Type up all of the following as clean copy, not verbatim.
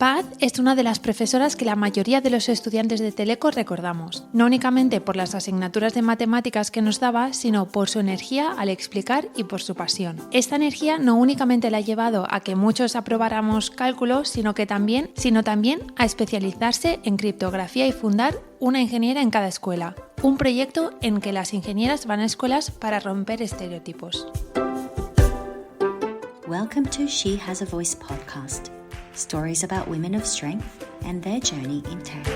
Paz es una de las profesoras que la mayoría de los estudiantes de Teleco recordamos, no únicamente por las asignaturas de matemáticas que nos daba, sino por su energía al explicar y por su pasión. Esta energía no únicamente la ha llevado a que muchos aprobáramos cálculo, sino también a especializarse en criptografía y fundar una ingeniera en cada escuela, un proyecto en que las ingenieras van a escuelas para romper estereotipos. Welcome to She Has a Voice podcast. Stories about women of strength and their journey in tech.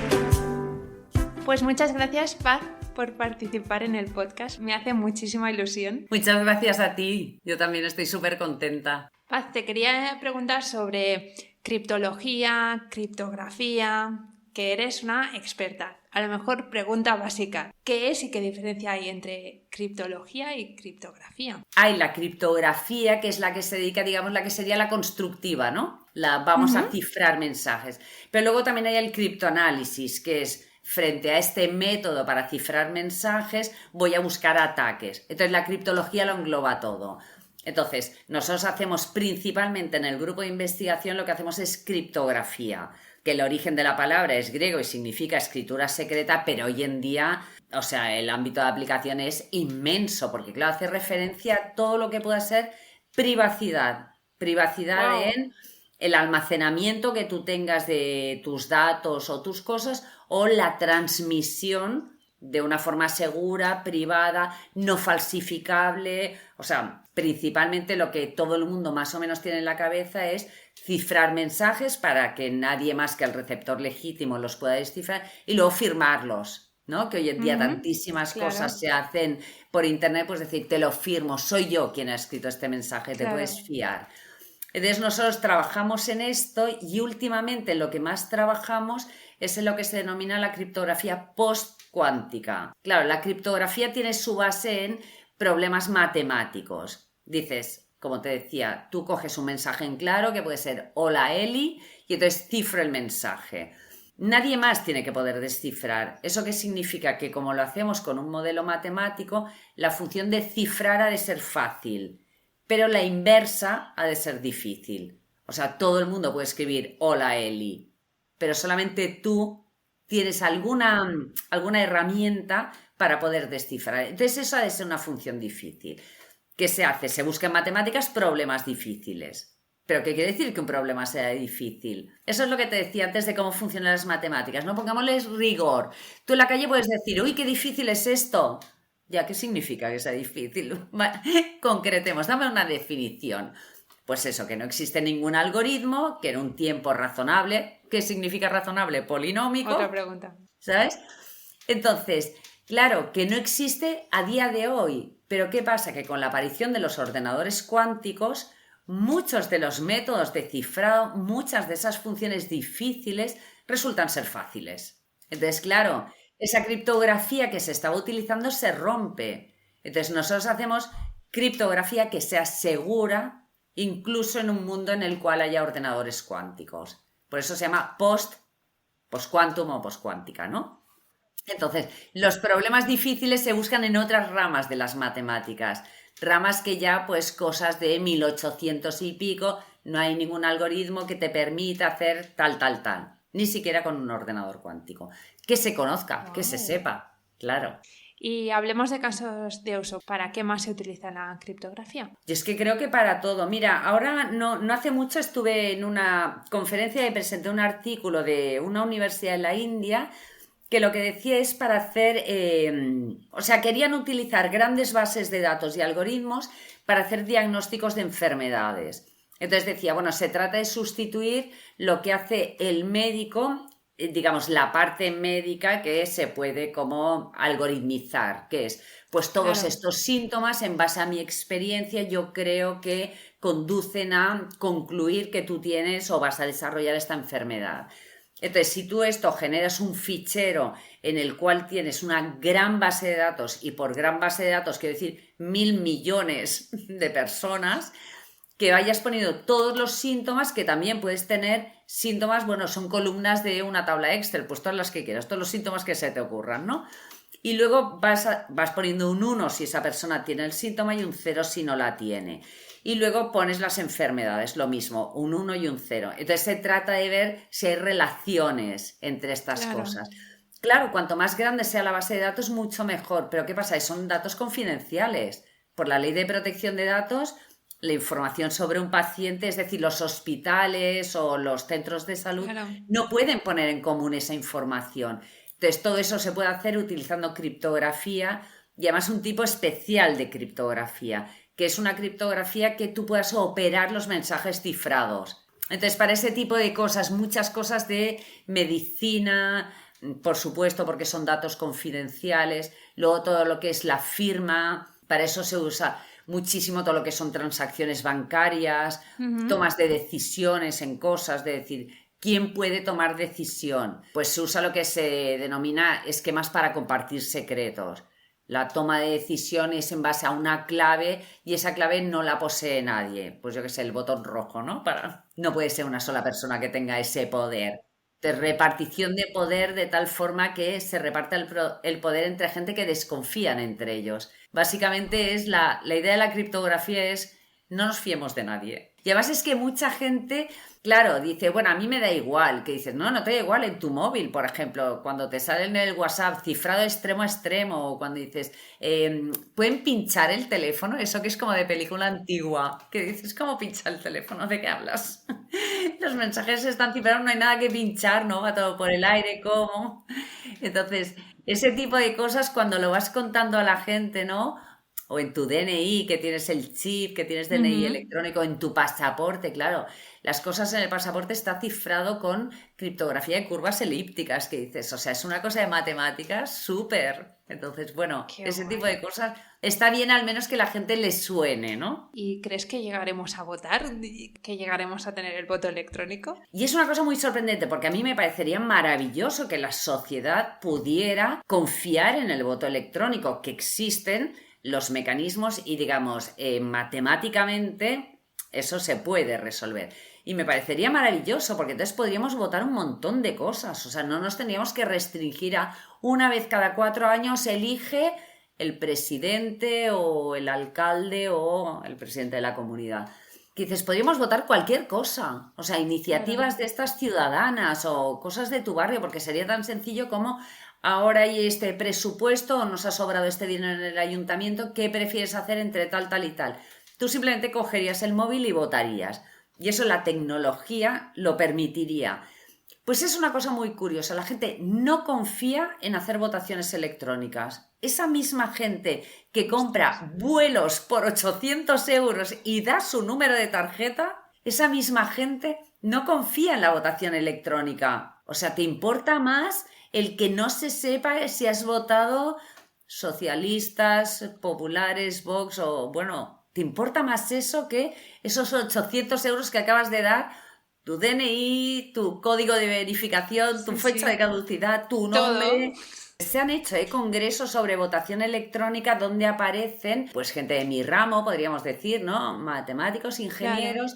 Pues muchas gracias, Paz, por participar en el podcast. Me hace muchísima ilusión. Muchas gracias a ti. Yo también estoy súper contenta. Paz, te quería preguntar sobre criptología, criptografía, que eres una experta. A lo mejor pregunta básica. ¿Qué es y qué diferencia hay entre criptología y criptografía? Hay la criptografía, que es la que se dedica, digamos, la que sería la constructiva, ¿no? Vamos a cifrar mensajes. Pero luego también hay el criptoanálisis, que es frente a este método para cifrar mensajes, voy a buscar ataques. Entonces la criptología lo engloba todo. Entonces, nosotros hacemos principalmente en el grupo de investigación lo que hacemos es criptografía, que el origen de la palabra es griego y significa escritura secreta, pero hoy en día, o sea, el ámbito de aplicación es inmenso, porque claro, hace referencia a todo lo que pueda ser privacidad. Privacidad Wow. en el almacenamiento que tú tengas de tus datos o tus cosas, o la transmisión de una forma segura, privada, no falsificable. O sea, principalmente lo que todo el mundo más o menos tiene en la cabeza es cifrar mensajes para que nadie más que el receptor legítimo los pueda descifrar y luego firmarlos, ¿no? Que hoy en día tantísimas cosas se hacen por internet, pues decir, te lo firmo, soy yo quien ha escrito este mensaje, te puedes fiar. Entonces nosotros trabajamos en esto y últimamente lo que más trabajamos es en lo que se denomina la criptografía post-cuántica. Claro, la criptografía tiene su base en problemas matemáticos. Dices, como te decía, tú coges un mensaje en claro que puede ser hola Eli y entonces cifro el mensaje. Nadie más tiene que poder descifrar. ¿Eso qué significa? Que como lo hacemos con un modelo matemático, la función de cifrar ha de ser fácil, pero la inversa ha de ser difícil. O sea, todo el mundo puede escribir hola Eli, pero solamente tú tienes alguna herramienta para poder descifrar. Entonces eso ha de ser una función difícil. ¿Qué se hace? Se busca en matemáticas problemas difíciles. ¿Pero qué quiere decir que un problema sea difícil? Eso es lo que te decía antes de cómo funcionan las matemáticas, ¿no? Pongámosles rigor. Tú en la calle puedes decir, uy, qué difícil es esto. Ya, ¿qué significa que sea difícil? Concretemos, dame una definición. Pues eso, que no existe ningún algoritmo, que en un tiempo razonable. ¿Qué significa razonable? Polinómico. Otra pregunta. ¿Sabes? Entonces, claro, que no existe a día de hoy. Pero ¿qué pasa? Que con la aparición de los ordenadores cuánticos, muchos de los métodos de cifrado, muchas de esas funciones difíciles resultan ser fáciles. Entonces, claro, esa criptografía que se estaba utilizando se rompe. Entonces nosotros hacemos criptografía que sea segura, incluso en un mundo en el cual haya ordenadores cuánticos. Por eso se llama post-quantum o post-cuántica, ¿no? Entonces, los problemas difíciles se buscan en otras ramas de las matemáticas. Ramas que ya, pues, cosas de 1800 y pico, no hay ningún algoritmo que te permita hacer tal. Ni siquiera con un ordenador cuántico. Que se conozca, que se sepa, claro. Y hablemos de casos de uso. ¿Para qué más se utiliza la criptografía? Yo es que creo que para todo. Mira, ahora no hace mucho estuve en una conferencia y presenté un artículo de una universidad en la India que lo que decía es para hacer, querían utilizar grandes bases de datos y algoritmos para hacer diagnósticos de enfermedades. Entonces decía, bueno, se trata de sustituir lo que hace el médico, digamos, la parte médica que se puede como algoritmizar, que es, pues todos estos síntomas, en base a mi experiencia, yo creo que conducen a concluir que tú tienes o vas a desarrollar esta enfermedad. Entonces, si tú esto generas un fichero en el cual tienes una gran base de datos, y por gran base de datos quiero decir 1.000 millones de personas, que vayas poniendo todos los síntomas, que también puedes tener síntomas, bueno, son columnas de una tabla Excel, pues todas las que quieras, todos los síntomas que se te ocurran, ¿no? Y luego vas poniendo un 1 si esa persona tiene el síntoma y un 0 si no la tiene. Y luego pones las enfermedades, lo mismo, un 1 y un 0. Entonces se trata de ver si hay relaciones entre estas cosas. Claro, cuanto más grande sea la base de datos, mucho mejor. Pero ¿qué pasa? Son datos confidenciales. Por la ley de protección de datos, la información sobre un paciente, es decir, los hospitales o los centros de salud, no pueden poner en común esa información. Entonces, todo eso se puede hacer utilizando criptografía y además un tipo especial de criptografía, que es una criptografía que tú puedas operar los mensajes cifrados. Entonces, para ese tipo de cosas, muchas cosas de medicina, por supuesto, porque son datos confidenciales, luego todo lo que es la firma, para eso se usa muchísimo todo lo que son transacciones bancarias, tomas de decisiones en cosas, de decir, ¿quién puede tomar decisión? Pues se usa lo que se denomina esquemas para compartir secretos. La toma de decisión es en base a una clave y esa clave no la posee nadie. Pues yo qué sé, el botón rojo, ¿no? No puede ser una sola persona que tenga ese poder. De repartición de poder de tal forma que se reparta el poder entre gente que desconfían entre ellos. Básicamente es la idea de la criptografía es no nos fiemos de nadie. Y además es que mucha gente, claro, dice, bueno, a mí me da igual, que dices, no te da igual en tu móvil, por ejemplo, cuando te sale en el WhatsApp cifrado extremo a extremo, o cuando dices, ¿pueden pinchar el teléfono? Eso que es como de película antigua, que dices, ¿cómo pinchar el teléfono? ¿De qué hablas? Los mensajes están cifrados, no hay nada que pinchar, ¿no? Va todo por el aire, ¿cómo? Entonces, ese tipo de cosas cuando lo vas contando a la gente, ¿no? O en tu DNI, que tienes el chip, que tienes DNI electrónico, en tu pasaporte, claro. Las cosas en el pasaporte está cifrado con criptografía de curvas elípticas, que dices, o sea, es una cosa de matemáticas súper. Entonces, bueno, ese tipo de cosas está bien al menos que la gente le suene, ¿no? ¿Y crees que llegaremos a votar? ¿Que llegaremos a tener el voto electrónico? Y es una cosa muy sorprendente porque a mí me parecería maravilloso que la sociedad pudiera confiar en el voto electrónico, que existen los mecanismos y, digamos, matemáticamente eso se puede resolver. Y me parecería maravilloso porque entonces podríamos votar un montón de cosas. O sea, no nos tendríamos que restringir a una vez cada 4 años elige el presidente o el alcalde o el presidente de la comunidad. Que dices, podríamos votar cualquier cosa. O sea, iniciativas de estas ciudadanas o cosas de tu barrio, porque sería tan sencillo como ahora hay este presupuesto o nos ha sobrado este dinero en el ayuntamiento, ¿qué prefieres hacer entre tal, tal y tal? Tú simplemente cogerías el móvil y votarías. Y eso la tecnología lo permitiría. Pues es una cosa muy curiosa. La gente no confía en hacer votaciones electrónicas. Esa misma gente que compra vuelos por 800 euros y da su número de tarjeta, esa misma gente no confía en la votación electrónica. O sea, te importa más el que no se sepa si has votado socialistas, populares, Vox o, bueno, te importa más eso que esos 800 euros que acabas de dar, tu DNI, tu código de verificación, tu fecha de caducidad, tu nombre. Todo. Se han hecho congresos sobre votación electrónica donde aparecen, pues, gente de mi ramo, podríamos decir, ¿no? Matemáticos, ingenieros,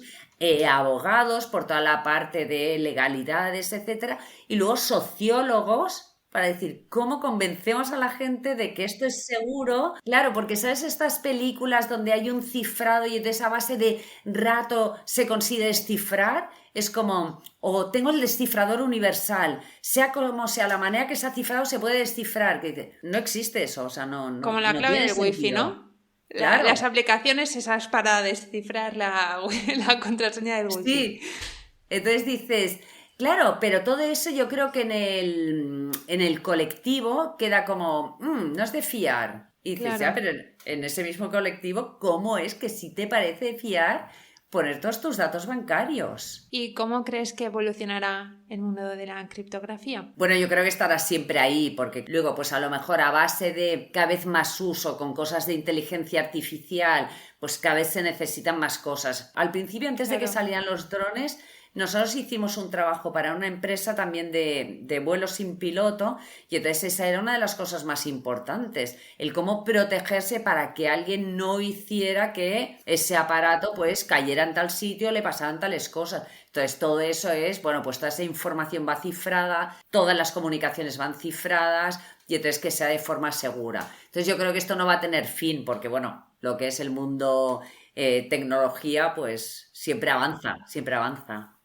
abogados por toda la parte de legalidades, etcétera, y luego sociólogos para decir, ¿cómo convencemos a la gente de que esto es seguro? Claro, porque ¿sabes estas películas donde hay un cifrado y de esa base de rato se consigue descifrar? Es como, o tengo el descifrador universal, sea como sea, la manera que se ha cifrado se puede descifrar. No existe eso, o sea, no. Como la clave del wifi, ¿no? Claro. Las aplicaciones esas para descifrar la contraseña del wifi. Sí, entonces dices, claro, pero todo eso yo creo que en el colectivo queda como, no es de fiar. Y dices, ya, pero en ese mismo colectivo, ¿cómo es que sí te parece fiar poner todos tus datos bancarios? ¿Y cómo crees que evolucionará el mundo de la criptografía? Bueno, yo creo que estará siempre ahí, porque luego, pues a lo mejor a base de cada vez más uso con cosas de inteligencia artificial, pues cada vez se necesitan más cosas. Al principio, antes de que salieran los drones, nosotros hicimos un trabajo para una empresa también de vuelos sin piloto y entonces esa era una de las cosas más importantes, el cómo protegerse para que alguien no hiciera que ese aparato pues cayera en tal sitio, le pasaran tales cosas. Entonces todo eso es, bueno, pues toda esa información va cifrada, todas las comunicaciones van cifradas y entonces que sea de forma segura. Entonces yo creo que esto no va a tener fin porque, bueno, lo que es el mundo tecnología, pues siempre avanza, siempre avanza.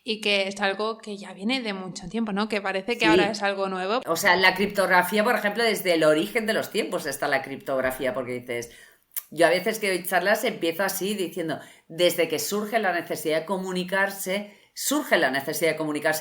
Y que es algo que ya viene de mucho tiempo, ¿no? Que parece que ahora es Sí, algo nuevo. o sea, la criptografía, por ejemplo, desde el origen de los tiempos está la criptografía, porque dices, yo a veces que doy charlas empiezo así diciendo, desde que surge la necesidad de comunicarse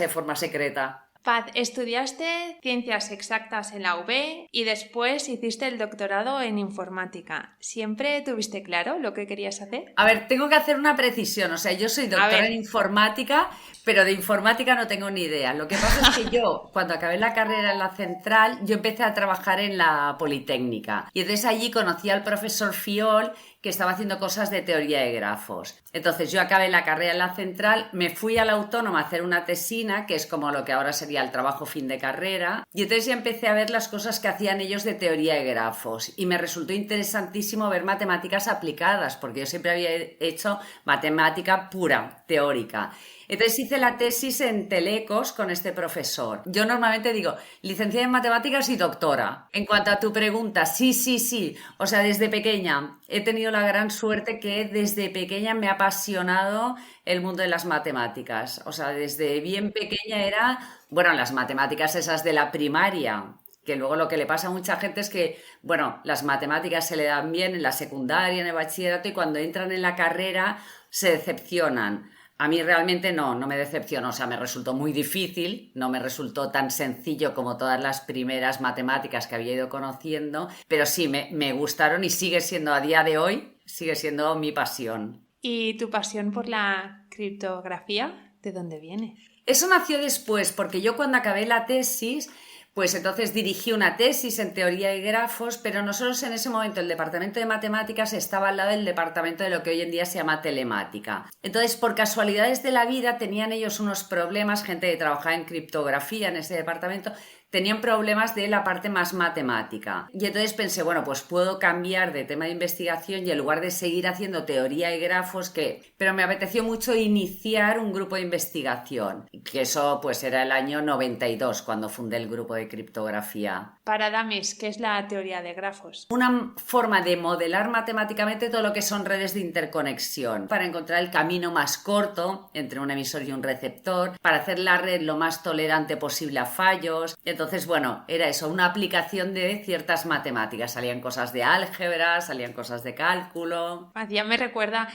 de forma secreta. Paz, estudiaste ciencias exactas en la UB y después hiciste el doctorado en informática. ¿Siempre tuviste claro lo que querías hacer? A ver, tengo que hacer una precisión, o sea, yo soy A doctora ver, en informática, pero de informática no tengo ni idea. Lo que pasa es que yo, cuando acabé la carrera en la central, yo empecé a trabajar en la Politécnica. Y entonces allí conocí al profesor Fiol, que estaba haciendo cosas de teoría de grafos. Entonces yo acabé la carrera en la central, me fui a la Autónoma a hacer una tesina, que es como lo que ahora sería el trabajo fin de carrera, y entonces ya empecé a ver las cosas que hacían ellos de teoría de grafos. Y me resultó interesantísimo ver matemáticas aplicadas, porque yo siempre había hecho matemática pura, teórica. Entonces hice la tesis en Telecos con este profesor. Yo normalmente digo licenciada en matemáticas y doctora. En cuanto a tu pregunta, sí. O sea, desde pequeña he tenido la gran suerte que desde pequeña me ha apasionado el mundo de las matemáticas. O sea, desde bien pequeña era, bueno, las matemáticas esas de la primaria, que luego lo que le pasa a mucha gente es que, bueno, las matemáticas se le dan bien en la secundaria, en el bachillerato, y cuando entran en la carrera se decepcionan. A mí realmente no me decepcionó, o sea, me resultó muy difícil, no me resultó tan sencillo como todas las primeras matemáticas que había ido conociendo, pero sí, me gustaron y sigue siendo a día de hoy, sigue siendo mi pasión. ¿y tu pasión por la criptografía? ¿De dónde viene? Eso nació después, porque yo cuando acabé la tesis, pues entonces dirigí una tesis en teoría de grafos, pero nosotros en ese momento el departamento de matemáticas estaba al lado del departamento de lo que hoy en día se llama telemática. Entonces, por casualidades de la vida, tenían ellos unos problemas, gente que trabajaba en criptografía en ese departamento, tenían problemas de la parte más matemática. Y entonces pensé, bueno, pues puedo cambiar de tema de investigación y en lugar de seguir haciendo teoría y grafos, pero me apeteció mucho iniciar un grupo de investigación, que eso pues era el año 92 cuando fundé el grupo de criptografía. Para Damis, ¿qué es la teoría de grafos? Una forma de modelar matemáticamente todo lo que son redes de interconexión, para encontrar el camino más corto entre un emisor y un receptor, para hacer la red lo más tolerante posible a fallos. Entonces, bueno, era eso, una aplicación de ciertas matemáticas. Salían cosas de álgebra, salían cosas de cálculo. Ya me recuerda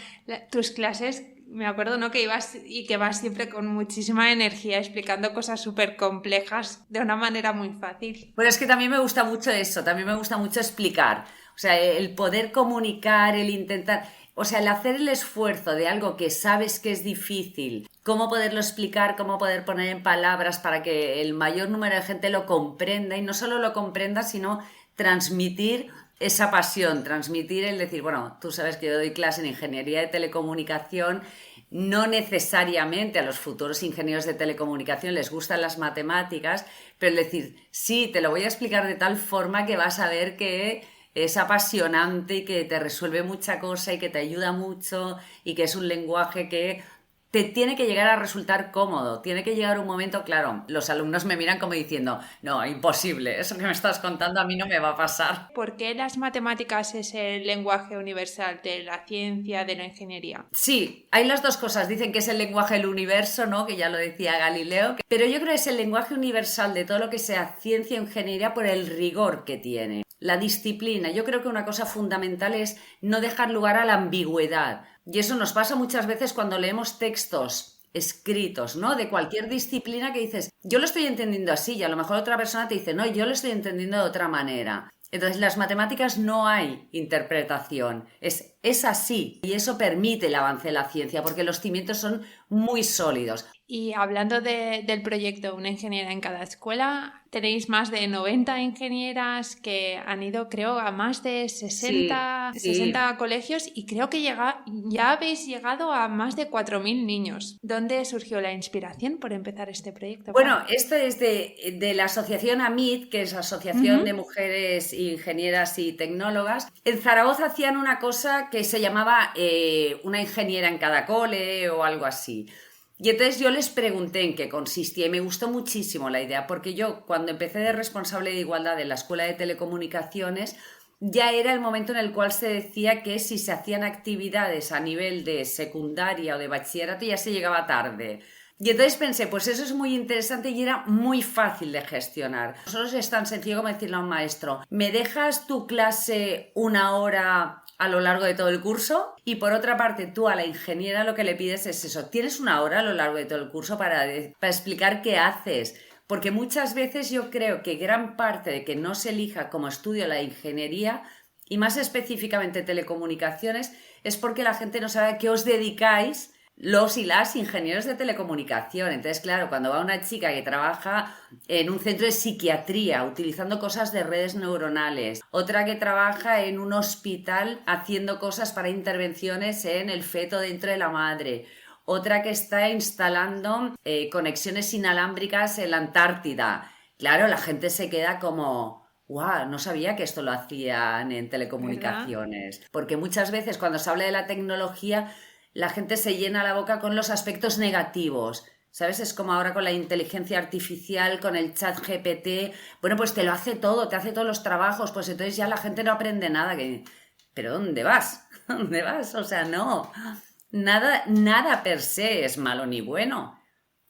tus clases. Me acuerdo, ¿no? Que ibas y que vas siempre con muchísima energía explicando cosas súper complejas de una manera muy fácil. Bueno, es que también me gusta mucho eso, también me gusta mucho explicar. O sea, el poder comunicar, el intentar, o sea, el hacer el esfuerzo de algo que sabes que es difícil, cómo poderlo explicar, cómo poder poner en palabras para que el mayor número de gente lo comprenda y no solo lo comprenda, sino transmitir esa pasión, transmitir el decir, bueno, tú sabes que yo doy clase en ingeniería de telecomunicación, no necesariamente a los futuros ingenieros de telecomunicación les gustan las matemáticas, pero el decir, sí, te lo voy a explicar de tal forma que vas a ver que es apasionante y que te resuelve mucha cosa y que te ayuda mucho y que es un lenguaje que te tiene que llegar a resultar cómodo, tiene que llegar un momento, claro, los alumnos me miran como diciendo, no, imposible, eso que me estás contando a mí no me va a pasar. ¿Por qué las matemáticas es el lenguaje universal de la ciencia, de la ingeniería? Sí, hay las dos cosas, dicen que es el lenguaje del universo, ¿no? Que ya lo decía Galileo, pero yo creo que es el lenguaje universal de todo lo que sea ciencia o ingeniería por el rigor que tiene. La disciplina, yo creo que una cosa fundamental es no dejar lugar a la ambigüedad. Y eso nos pasa muchas veces cuando leemos textos escritos, ¿no? De cualquier disciplina que dices, yo lo estoy entendiendo así y a lo mejor otra persona te dice, no, yo lo estoy entendiendo de otra manera. Entonces, las matemáticas no hay interpretación, es así y eso permite el avance de la ciencia porque los cimientos son muy sólidos. Y hablando del proyecto Una ingeniera en cada escuela, tenéis más de 90 ingenieras que han ido, creo, a más de 60 colegios y creo que ya habéis llegado a más de 4.000 niños. ¿Dónde surgió la inspiración por empezar este proyecto? Bueno, esto es de la asociación AMIT, que es Asociación de Mujeres Ingenieras y Tecnólogas. En Zaragoza hacían una cosa que se llamaba una ingeniera en cada cole o algo así. Y entonces yo les pregunté en qué consistía y me gustó muchísimo la idea, porque yo cuando empecé de responsable de igualdad en la Escuela de Telecomunicaciones, ya era el momento en el cual se decía que si se hacían actividades a nivel de secundaria o de bachillerato ya se llegaba tarde. Y entonces pensé, pues eso es muy interesante y era muy fácil de gestionar. Nosotros es tan sencillo como decirle a un maestro, ¿me dejas tu clase 1 hora a lo largo de todo el curso? Y por otra parte, tú a la ingeniera lo que le pides es eso, ¿tienes 1 hora a lo largo de todo el curso para explicar qué haces? Porque muchas veces yo creo que gran parte de que no se elija como estudio la ingeniería, y más específicamente telecomunicaciones, es porque la gente no sabe a qué os dedicáis los y las ingenieros de telecomunicación. Entonces, claro, cuando va una chica que trabaja en un centro de psiquiatría utilizando cosas de redes neuronales, otra que trabaja en un hospital haciendo cosas para intervenciones en el feto dentro de la madre, otra que está instalando conexiones inalámbricas en la Antártida. Claro, la gente se queda como... ¡Wow! No sabía que esto lo hacían en telecomunicaciones. ¿Verdad? Porque muchas veces cuando se habla de la tecnología, la gente se llena la boca con los aspectos negativos. ¿Sabes? Es como ahora con la inteligencia artificial, con el chat GPT. Bueno, pues te lo hace todo, te hace todos los trabajos. Pues entonces ya la gente no aprende nada. ¿Pero dónde vas? ¿Dónde vas? O sea, no. Nada per se es malo ni bueno.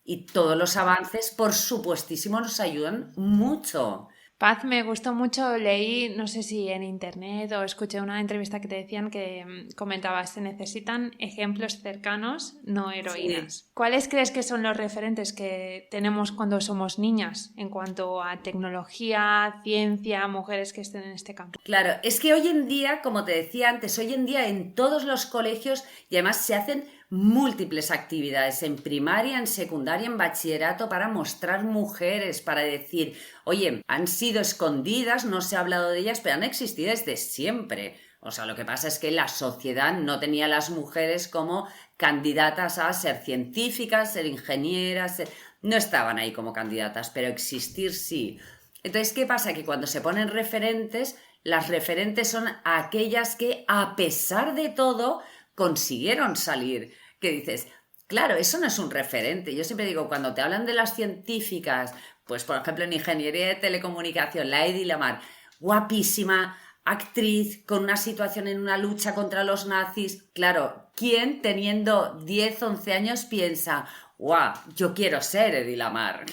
Y todos los avances, por supuestísimo, nos ayudan mucho. Paz, me gustó mucho, leí, no sé si en internet o escuché una entrevista que te decían que comentabas, se necesitan ejemplos cercanos, no heroínas. Sí. ¿Cuáles crees que son los referentes que tenemos cuando somos niñas en cuanto a tecnología, ciencia, mujeres que estén en este campo? Claro, es que hoy en día, como te decía antes, hoy en día en todos los colegios y además se hacen múltiples actividades en primaria, en secundaria, en bachillerato para mostrar mujeres, para decir, oye, han sido escondidas, no se ha hablado de ellas, pero han existido desde siempre. O sea, lo que pasa es que la sociedad no tenía a las mujeres como candidatas a ser científicas, ser ingenieras, no estaban ahí como candidatas, pero existir sí. Entonces, ¿qué pasa? Que cuando se ponen referentes, las referentes son aquellas que, a pesar de todo, consiguieron salir. Que dices, claro, eso no es un referente. Yo siempre digo, cuando te hablan de las científicas, pues por ejemplo en ingeniería de telecomunicación, la Hedy Lamarr, guapísima, actriz, con una situación en una lucha contra los nazis. Claro, ¿quién teniendo 10, 11 años piensa, guau, yo quiero ser Hedy Lamarr?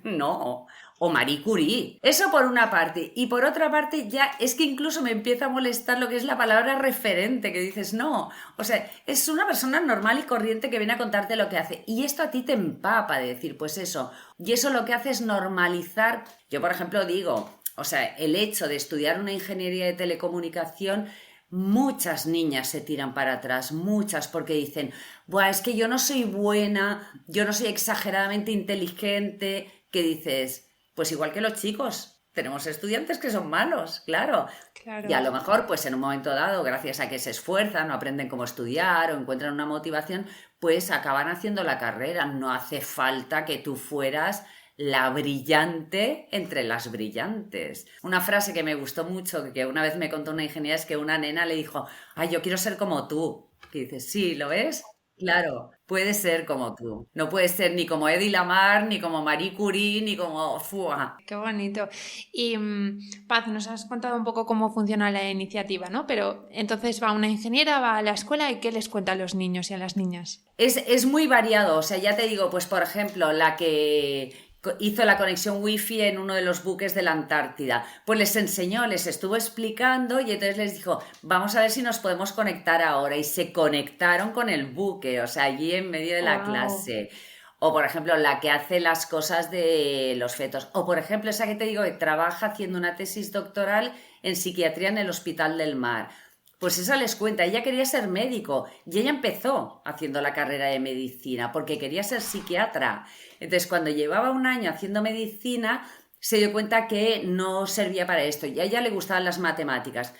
No. O Marie Curie. Eso por una parte. Y por otra parte ya es que incluso me empieza a molestar lo que es la palabra referente, que dices, no, o sea, es una persona normal y corriente que viene a contarte lo que hace. Y esto a ti te empapa de decir, pues eso. Y eso lo que hace es normalizar. Yo, por ejemplo, digo, o sea, el hecho de estudiar una ingeniería de telecomunicación, muchas niñas se tiran para atrás, muchas, porque dicen, buah, es que yo no soy buena, yo no soy exageradamente inteligente, que dices... Pues igual que los chicos, tenemos estudiantes que son malos, claro. Y a lo mejor, pues en un momento dado, gracias a que se esfuerzan o aprenden cómo estudiar o encuentran una motivación, pues acaban haciendo la carrera. No hace falta que tú fueras la brillante entre las brillantes. Una frase que me gustó mucho, que una vez me contó una ingeniera, es que una nena le dijo, ay, yo quiero ser como tú. Y dices, sí, ¿lo ves? Claro, puede ser como tú. No puede ser ni como Hedy Lamarr, ni como Marie Curie, ni como... ¡Fua! Qué bonito. Y Paz, nos has contado un poco cómo funciona la iniciativa, ¿no? Pero entonces va una ingeniera, va a la escuela y ¿qué les cuenta a los niños y a las niñas? Es muy variado. O sea, ya te digo, pues por ejemplo, la que hizo la conexión wifi en uno de los buques de la Antártida, pues les enseñó, les estuvo explicando y entonces les dijo, vamos a ver si nos podemos conectar ahora, y se conectaron con el buque, o sea, allí en medio de la clase. O por ejemplo, la que hace las cosas de los fetos, o por ejemplo esa que te digo que trabaja haciendo una tesis doctoral en psiquiatría en el Hospital del Mar. Pues esa les cuenta, ella quería ser médico y ella empezó haciendo la carrera de medicina porque quería ser psiquiatra. Entonces, cuando llevaba 1 año haciendo medicina, se dio cuenta que no servía para esto y a ella le gustaban las matemáticas.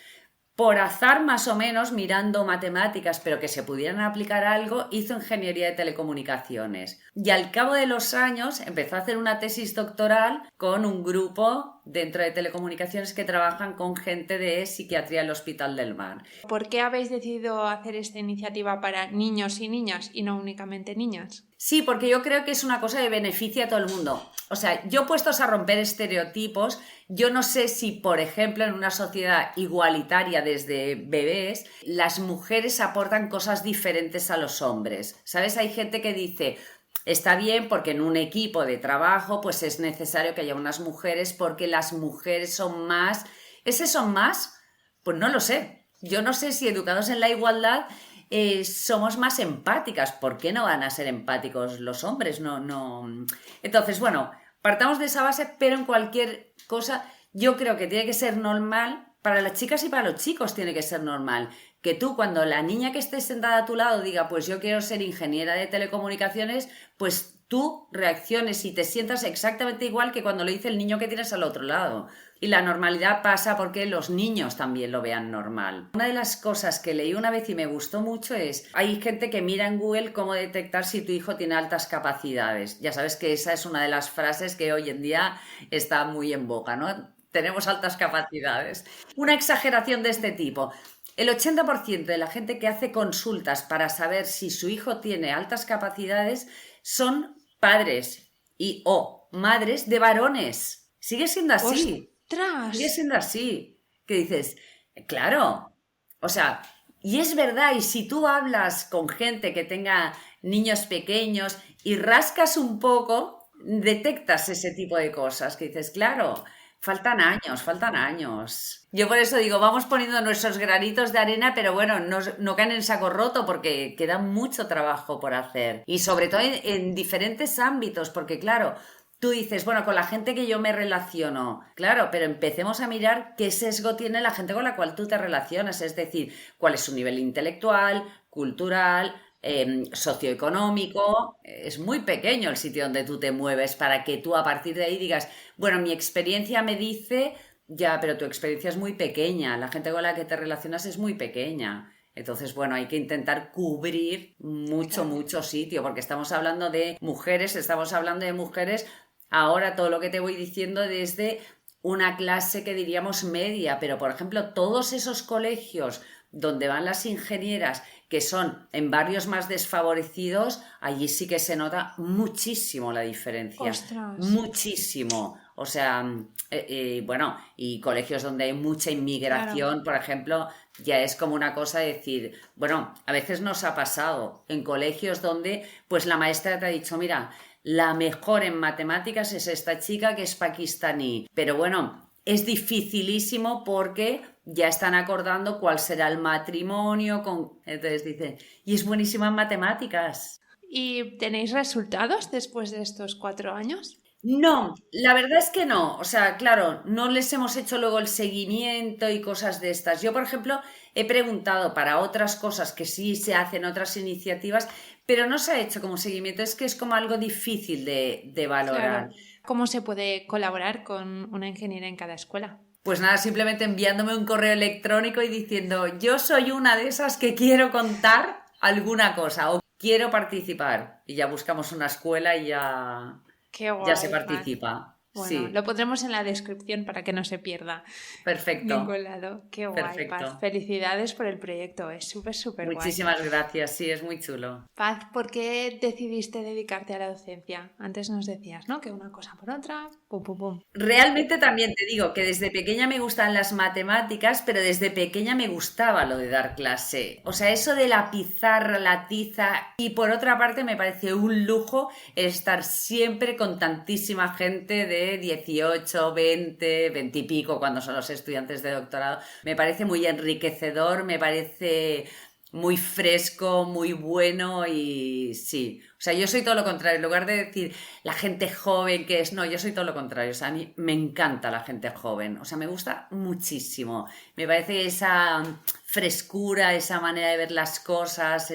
Por azar más o menos, mirando matemáticas, pero que se pudieran aplicar a algo, hizo ingeniería de telecomunicaciones. Y al cabo de los años empezó a hacer una tesis doctoral con un grupo dentro de telecomunicaciones que trabajan con gente de psiquiatría del Hospital del Mar. ¿Por qué habéis decidido hacer esta iniciativa para niños y niñas y no únicamente niñas? Sí, porque yo creo que es una cosa que beneficia a todo el mundo. O sea, yo puestos a romper estereotipos, yo no sé si, por ejemplo, en una sociedad igualitaria desde bebés, las mujeres aportan cosas diferentes a los hombres. ¿Sabes? Hay gente que dice, está bien porque en un equipo de trabajo pues es necesario que haya unas mujeres porque las mujeres son más... ¿Ese son más? Pues no lo sé. Yo no sé si educados en la igualdad... somos más empáticas. ¿Por qué no van a ser empáticos los hombres? No. Entonces, bueno, partamos de esa base, pero en cualquier cosa yo creo que tiene que ser normal, para las chicas y para los chicos tiene que ser normal, que tú cuando la niña que esté sentada a tu lado diga, pues yo quiero ser ingeniera de telecomunicaciones, pues tú reacciones y te sientas exactamente igual que cuando lo dice el niño que tienes al otro lado. Y la normalidad pasa porque los niños también lo vean normal. Una de las cosas que leí una vez y me gustó mucho es, hay gente que mira en Google cómo detectar si tu hijo tiene altas capacidades. Ya sabes que esa es una de las frases que hoy en día está muy en boga, ¿no? Tenemos altas capacidades. Una exageración de este tipo. El 80% de la gente que hace consultas para saber si su hijo tiene altas capacidades son padres y o madres de varones. Sigue siendo así. ¡Ostras! Sigue siendo así. Que dices, claro, o sea, y es verdad, y si tú hablas con gente que tenga niños pequeños y rascas un poco, detectas ese tipo de cosas, que dices, claro, faltan años, faltan años. Yo por eso digo, vamos poniendo nuestros granitos de arena, pero bueno, no caen en saco roto porque queda mucho trabajo por hacer. Y sobre todo en diferentes ámbitos, porque claro, tú dices, bueno, con la gente que yo me relaciono, claro, pero empecemos a mirar qué sesgo tiene la gente con la cual tú te relacionas, es decir, cuál es su nivel intelectual, cultural, socioeconómico. Es muy pequeño el sitio donde tú te mueves para que tú a partir de ahí digas, bueno, mi experiencia me dice, ya, pero tu experiencia es muy pequeña, la gente con la que te relacionas es muy pequeña. Entonces, bueno, hay que intentar cubrir mucho sitio, porque estamos hablando de mujeres, ahora todo lo que te voy diciendo desde una clase que diríamos media, pero por ejemplo, todos esos colegios donde van las ingenieras que son en barrios más desfavorecidos, allí sí que se nota muchísimo la diferencia. ¡Ostras! Muchísimo. O sea, bueno, y colegios donde hay mucha inmigración, por ejemplo, ya es como una cosa de decir, bueno, a veces nos ha pasado en colegios donde pues la maestra te ha dicho, mira, la mejor en matemáticas es esta chica que es pakistaní, pero bueno, es dificilísimo porque ya están acordando cuál será el matrimonio, entonces dicen, y es buenísima en matemáticas. ¿Y tenéis resultados después de estos 4 años? No, la verdad es que no. O sea, claro, no les hemos hecho luego el seguimiento y cosas de estas. Yo, por ejemplo, he preguntado para otras cosas que sí se hacen, otras iniciativas, pero no se ha hecho como seguimiento. Es que es como algo difícil de valorar. Claro. ¿Cómo se puede colaborar con una ingeniera en cada escuela? Pues nada, simplemente enviándome un correo electrónico y diciendo, yo soy una de esas que quiero contar alguna cosa o quiero participar. Y ya buscamos una escuela y ya... Qué guay, ya se participa. Bueno, Sí, lo pondremos en la descripción para que no se pierda perfecto. ningún lado. Qué guay, Perfecto. Paz. Felicidades por el proyecto, es súper guay. Muchísimas gracias, sí, es muy chulo. Paz, ¿por qué decidiste dedicarte a la docencia? Antes nos decías, ¿no? Que una cosa por otra, pum, pum, pum. Realmente también te digo que desde pequeña me gustan las matemáticas, pero desde pequeña me gustaba lo de dar clase. O sea, eso de la pizarra, la tiza. Y por otra parte me parece un lujo estar siempre con tantísima gente de 18, 20, 20 y pico cuando son los estudiantes de doctorado. Me parece muy enriquecedor, me parece muy fresco, muy bueno y sí. O sea, yo soy todo lo contrario. En lugar de decir la gente joven que es, no, yo soy todo lo contrario. O sea, a mí me encanta la gente joven. O sea, me gusta muchísimo. Me parece esa frescura, esa manera de ver las cosas,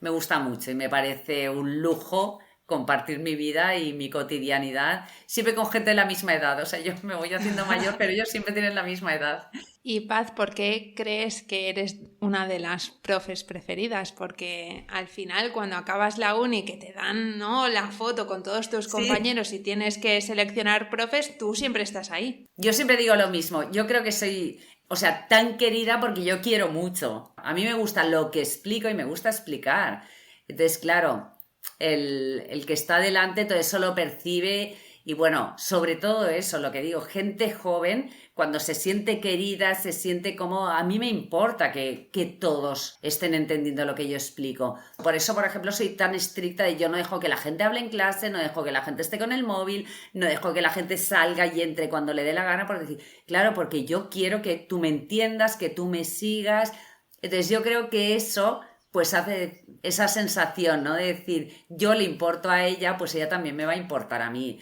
me gusta mucho y me parece un lujo compartir mi vida y mi cotidianidad, siempre con gente de la misma edad. O sea, yo me voy haciendo mayor, pero ellos siempre tienen la misma edad. Y Paz, ¿por qué crees que eres una de las profes preferidas? Porque al final, cuando acabas la uni, que te dan, ¿no?, la foto con todos tus compañeros y tienes que seleccionar profes, tú siempre estás ahí. Yo siempre digo lo mismo. Yo creo que soy, o sea, tan querida porque yo quiero mucho. A mí me gusta lo que explico y me gusta explicar. Entonces, claro, el que está delante todo eso lo percibe y bueno, sobre todo eso, lo que digo, gente joven, cuando se siente querida, se siente como, a mí me importa que todos estén entendiendo lo que yo explico. Por eso, por ejemplo, soy tan estricta de yo no dejo que la gente hable en clase, no dejo que la gente esté con el móvil, no dejo que la gente salga y entre cuando le dé la gana, porque decir, claro, porque yo quiero que tú me entiendas, que tú me sigas. Entonces yo creo que eso pues hace esa sensación, ¿no? De decir, yo le importo a ella, pues ella también me va a importar a mí.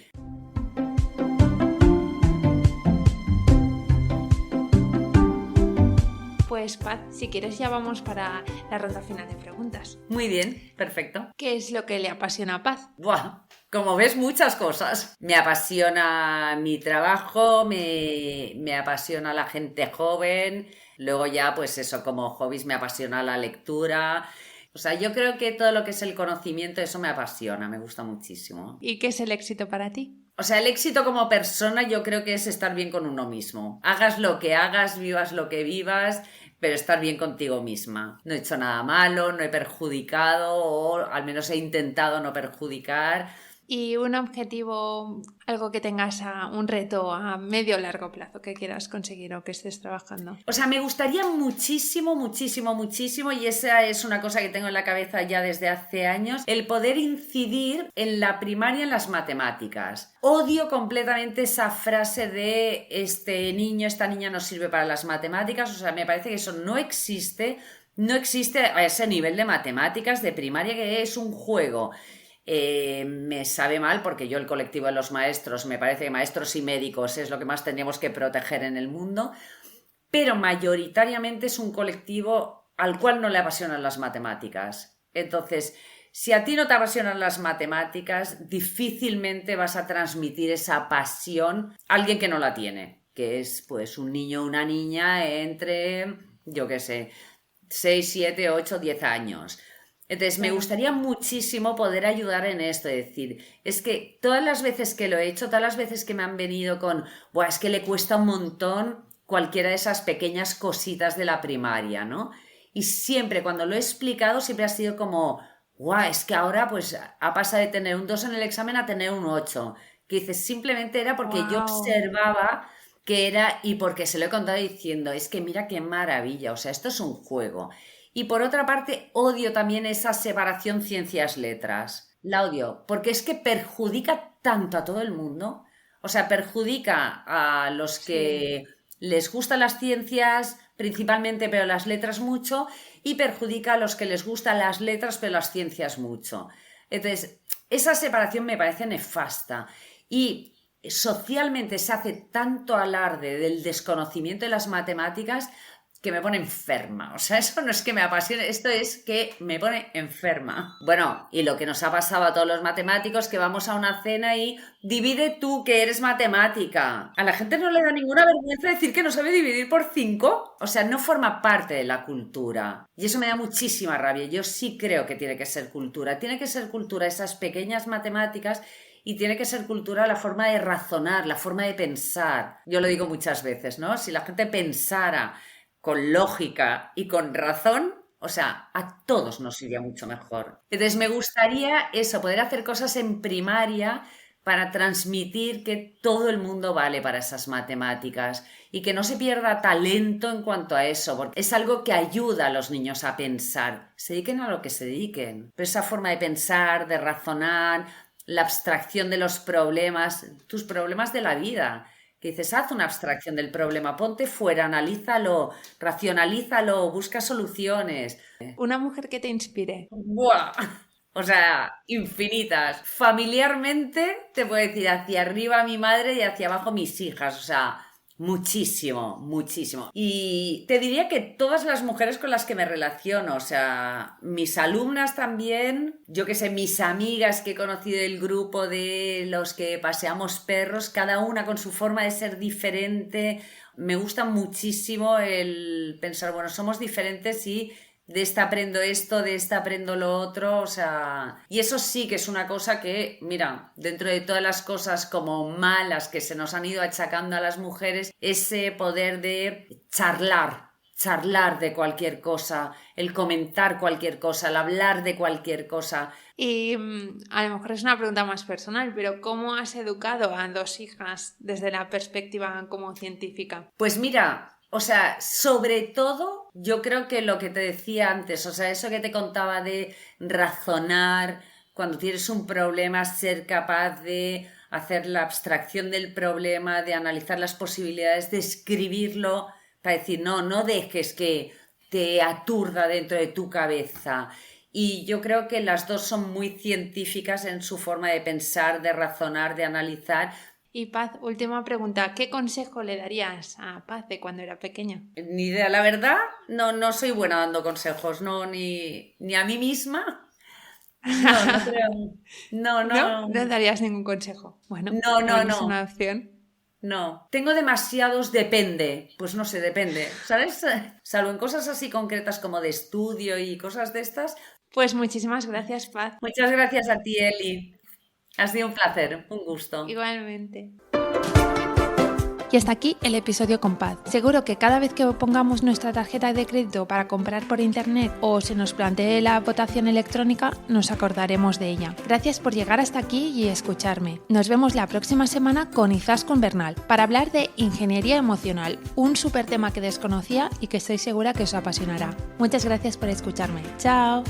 Pues Paz, si quieres ya vamos para la ronda final de preguntas. Muy bien, perfecto. ¿Qué es lo que le apasiona a Paz? Buah, como ves, muchas cosas. Me apasiona mi trabajo, me apasiona la gente joven. Luego ya, pues eso, como hobbies me apasiona la lectura. O sea, yo creo que todo lo que es el conocimiento, eso me apasiona, me gusta muchísimo. ¿Y qué es el éxito para ti? O sea, el éxito como persona yo creo que es estar bien con uno mismo. Hagas lo que hagas, vivas lo que vivas, pero estar bien contigo misma. No he hecho nada malo, no he perjudicado o al menos he intentado no perjudicar. ¿Y un objetivo, algo que tengas, un reto a medio o largo plazo que quieras conseguir o que estés trabajando? O sea, me gustaría muchísimo, y esa es una cosa que tengo en la cabeza ya desde hace años, el poder incidir en la primaria en las matemáticas. Odio completamente esa frase de este niño, esta niña no sirve para las matemáticas. O sea, me parece que eso no existe a ese nivel de matemáticas de primaria, que es un juego. Me sabe mal porque yo el colectivo de los maestros, me parece que maestros y médicos es lo que más tendríamos que proteger en el mundo, pero mayoritariamente es un colectivo al cual no le apasionan las matemáticas. Entonces, si a ti no te apasionan las matemáticas, difícilmente vas a transmitir esa pasión a alguien que no la tiene, que es pues un niño o una niña entre, yo qué sé, 6, 7, 8, 10 años. Entonces, me gustaría muchísimo poder ayudar en esto, es decir, es que todas las veces que lo he hecho, todas las veces que me han venido con, buah, es que le cuesta un montón cualquiera de esas pequeñas cositas de la primaria, ¿no? Y siempre, cuando lo he explicado, siempre ha sido como, guau, es que ahora pues ha pasado de tener un 2 en el examen a tener un 8. Que dices, simplemente era porque yo observaba que era, y porque se lo he contado diciendo, es que mira qué maravilla, o sea, esto es un juego. Y por otra parte, odio también esa separación ciencias-letras. La odio, porque es que perjudica tanto a todo el mundo. O sea, perjudica a los que les gustan las ciencias principalmente, pero las letras mucho, y perjudica a los que les gustan las letras, pero las ciencias mucho. Entonces, esa separación me parece nefasta. Y socialmente se hace tanto alarde del desconocimiento de las matemáticas que me pone enferma. O sea, eso no es que me apasione, esto es que me pone enferma. Bueno, y lo que nos ha pasado a todos los matemáticos, que vamos a una cena y divide tú, que eres matemática. A la gente no le da ninguna vergüenza decir que no sabe dividir por 5. O sea, no forma parte de la cultura. Y eso me da muchísima rabia. Yo sí creo que tiene que ser cultura. Tiene que ser cultura esas pequeñas matemáticas. Y tiene que ser cultura la forma de razonar, la forma de pensar. Yo lo digo muchas veces, ¿no? Si la gente pensara con lógica y con razón, o sea, a todos nos iría mucho mejor. Entonces me gustaría eso, poder hacer cosas en primaria para transmitir que todo el mundo vale para esas matemáticas y que no se pierda talento en cuanto a eso, porque es algo que ayuda a los niños a pensar. Se dediquen a lo que se dediquen. Pero esa forma de pensar, de razonar, la abstracción de los problemas, tus problemas de la vida. Que dices, haz una abstracción del problema, ponte fuera, analízalo, racionalízalo, busca soluciones. Una mujer que te inspire. ¡Buah! O sea, infinitas. Familiarmente te puedo decir hacia arriba mi madre y hacia abajo mis hijas. O sea, Muchísimo, muchísimo. Y te diría que todas las mujeres con las que me relaciono, o sea, mis alumnas también, yo que sé, mis amigas que he conocido del grupo de los que paseamos perros, cada una con su forma de ser diferente. Me gusta muchísimo el pensar, bueno, somos diferentes y de esta aprendo esto, de esta aprendo lo otro, o sea... Y eso sí que es una cosa que, mira, dentro de todas las cosas como malas que se nos han ido achacando a las mujeres, ese poder de charlar de cualquier cosa, el comentar cualquier cosa, el hablar de cualquier cosa. Y a lo mejor es una pregunta más personal, pero ¿cómo has educado a 2 hijas desde la perspectiva como científica? Pues mira... O sea, sobre todo, yo creo que lo que te decía antes, o sea, eso que te contaba de razonar, cuando tienes un problema, ser capaz de hacer la abstracción del problema, de analizar las posibilidades, de escribirlo, para decir, no dejes que te aturda dentro de tu cabeza. Y yo creo que las dos son muy científicas en su forma de pensar, de razonar, de analizar. Y Paz, última pregunta, ¿qué consejo le darías a Paz de cuando era pequeña? Ni idea, la verdad, no soy buena dando consejos, no, ni a mí misma. No creo. No darías ningún consejo. Bueno, no. Es una opción. No, tengo demasiados depende, pues no sé, depende, ¿sabes? Salvo en cosas así concretas como de estudio y cosas de estas. Pues muchísimas gracias, Paz. Muchas gracias a ti, Eli. Ha sido un placer, un gusto. Igualmente. Y hasta aquí el episodio con Paz. Seguro que cada vez que pongamos nuestra tarjeta de crédito para comprar por internet o se nos plantee la votación electrónica, nos acordaremos de ella. Gracias por llegar hasta aquí y escucharme. Nos vemos la próxima semana con Izaskun Bernal para hablar de ingeniería emocional, un súper tema que desconocía y que estoy segura que os apasionará. Muchas gracias por escucharme. ¡Chao!